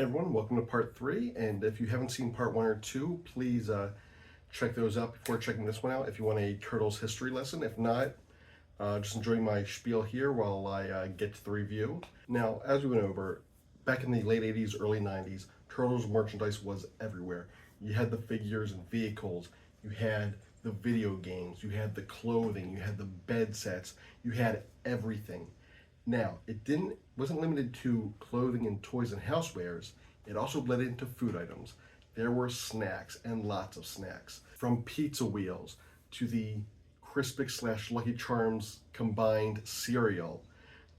Hey everyone, welcome to part 3, and if you haven't seen part 1 or 2, please check those out before checking this one out if you want a Turtles history lesson. If not, just enjoy my spiel here while I get to the review. Now, as we went over, back in the late 80s, early 90s, Turtles merchandise was everywhere. You had the figures and vehicles, you had the video games, you had the clothing, you had the bed sets, you had everything. Now, wasn't limited to clothing and toys and housewares. It also bled into food items. There were snacks and lots of snacks. From pizza wheels to the Crispix slash Lucky Charms combined cereal,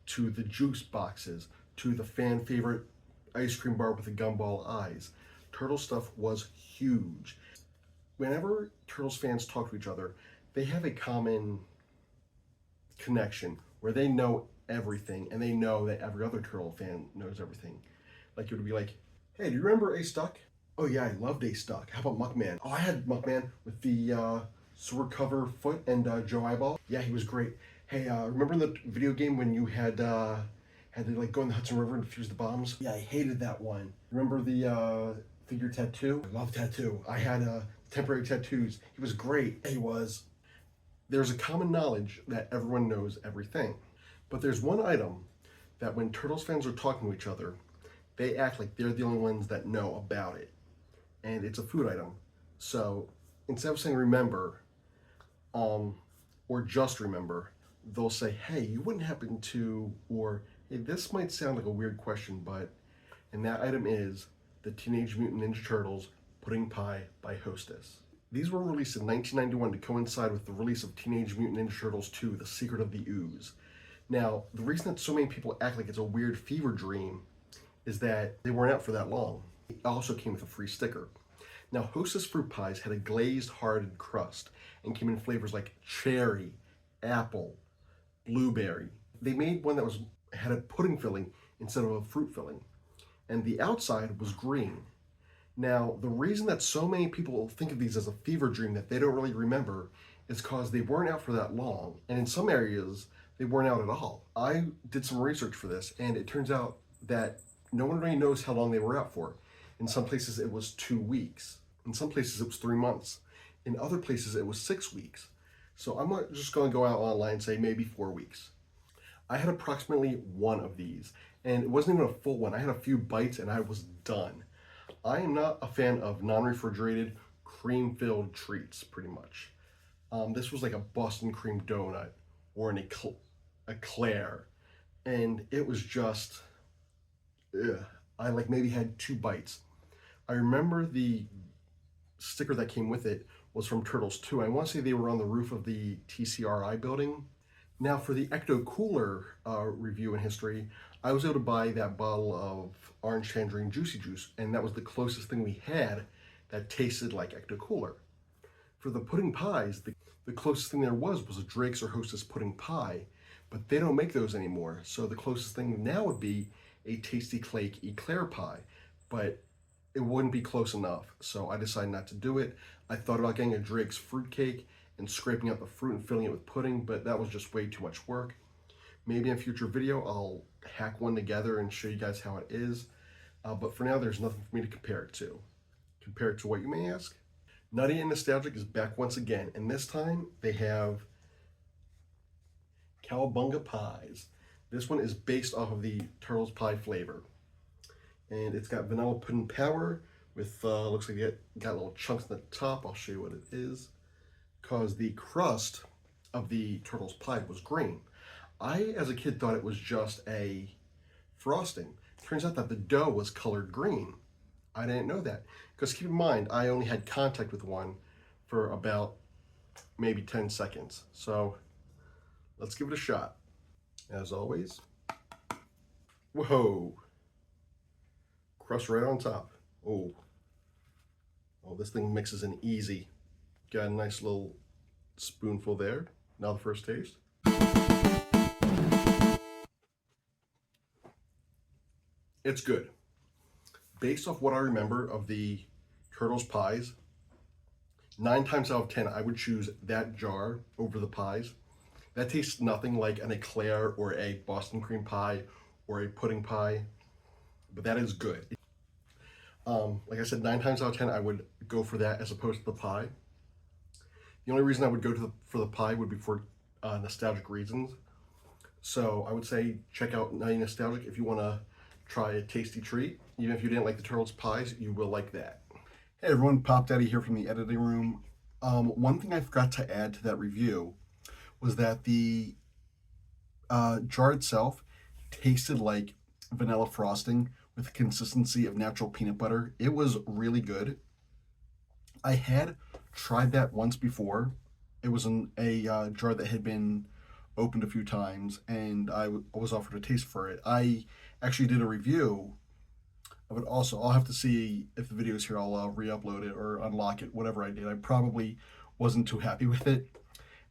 to the juice boxes, to the fan favorite ice cream bar with the gumball eyes. Turtle stuff was huge. Whenever Turtles fans talk to each other, they have a common connection where they know everything and they know that every other Turtle fan knows everything. Like it would be like, hey, do you remember Ace Duck? Oh yeah, I loved Ace Duck. How about Muckman? Oh, I had Muckman with the sword cover foot and Joe Eyeball. Yeah, he was great. Hey, remember the video game when you had to like go in the Hudson River and defuse the bombs? Yeah, I hated that one. Remember the figure tattoo? I love tattoo. I had temporary tattoos. He was great. He was. There's a common knowledge that everyone knows everything. But there's one item that when Turtles fans are talking to each other, they act like they're the only ones that know about it. And it's a food item. So instead of saying remember, or just remember, they'll say, hey, you wouldn't happen to, or hey, this might sound like a weird question, but, and that item is the Teenage Mutant Ninja Turtles Pudding Pie by Hostess. These were released in 1991 to coincide with the release of Teenage Mutant Ninja Turtles 2, The Secret of the Ooze. Now, the reason that so many people act like it's a weird fever dream is that they weren't out for that long. It also came with a free sticker. Now, Hostess fruit pies had a glazed, hardened crust and came in flavors like cherry, apple, blueberry. They made one that had a pudding filling instead of a fruit filling, and the outside was green. Now, the reason that so many people think of these as a fever dream that they don't really remember is because they weren't out for that long, and in some areas, they weren't out at all. I did some research for this, and it turns out that no one really knows how long they were out for. In some places, it was 2 weeks. In some places, it was 3 months. In other places, it was 6 weeks. So I'm not just going to go out online and say maybe 4 weeks. I had approximately one of these, and it wasn't even a full one. I had a few bites, and I was done. I am not a fan of non-refrigerated, cream-filled treats, pretty much. This was like a Boston cream donut or an eclair, and it was just, ugh. I like maybe had 2 bites. I remember the sticker that came with it was from Turtles 2. I want to say they were on the roof of the TCRI building. Now for the Ecto Cooler review and history, I was able to buy that bottle of orange tangerine juicy juice, and that was the closest thing we had that tasted like Ecto Cooler. For the pudding pies, the closest thing there was a Drake's or Hostess pudding pie, but they don't make those anymore. So the closest thing now would be a Tasty Clake eclair pie, but it wouldn't be close enough. So I decided not to do it. I thought about getting a Drake's fruitcake and scraping out the fruit and filling it with pudding, but that was just way too much work. Maybe in a future video, I'll hack one together and show you guys how it is. But for now, there's nothing for me to compare it to. Compare it to what, you may ask? Nutty and Nostalgic is back once again, and this time they have Cowabunga pies. This one is based off of the Turtles pie flavor. And it's got vanilla pudding power with, looks like it got little chunks on the top. I'll show you what it is. Because the crust of the Turtles pie was green. I, as a kid, thought it was just a frosting. Turns out that the dough was colored green. I didn't know that. Because keep in mind, I only had contact with one for about maybe 10 seconds. So let's give it a shot. As always, whoa, crust right on top. Oh, this thing mixes in easy. Got a nice little spoonful there. Now the first taste. It's good. Based off what I remember of the Turtles pies, 9 times out of 10, I would choose that jar over the pies. That tastes nothing like an eclair or a Boston cream pie or a pudding pie, but that is good. Like I said, 9 times out of 10, I would go for that as opposed to the pie. The only reason I would go for the pie would be for nostalgic reasons. So I would say check out 90 Nostalgic if you want to try a tasty treat. Even if you didn't like the Turtles pies, you will like that. Hey everyone, Pop Daddy here from the editing room. One thing I forgot to add to that review was that the jar itself tasted like vanilla frosting with the consistency of natural peanut butter. It was really good. I had tried that once before. It was in a jar that had been opened a few times, and was offered a taste for it. I actually did a review of it also. I'll have to see if the video is here. I'll re-upload it or unlock it, whatever I did. I probably wasn't too happy with it.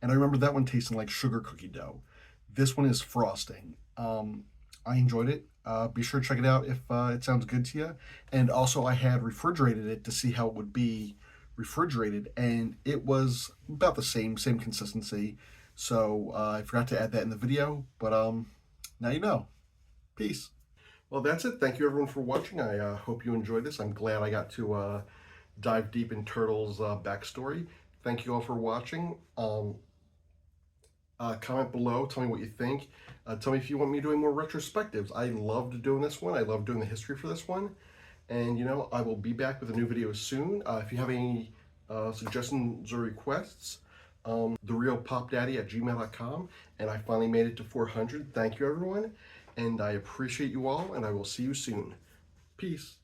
And I remember that one tasting like sugar cookie dough. This one is frosting. I enjoyed it. Be sure to check it out if it sounds good to you. And also, I had refrigerated it to see how it would be refrigerated, and it was about the same consistency. So I forgot to add that in the video, but now you know. Peace. Well, that's it. Thank you everyone for watching. I hope you enjoyed this. I'm glad I got to dive deep in Turtles' backstory. Thank you all for watching. Comment below. Tell me what you think. Tell me if you want me doing more retrospectives. I loved doing this one. I love doing the history for this one. And, you know, I will be back with a new video soon. If you have any suggestions or requests, therealpopdaddy@gmail.com. And I finally made it to 400. Thank you, everyone. And I appreciate you all, and I will see you soon. Peace.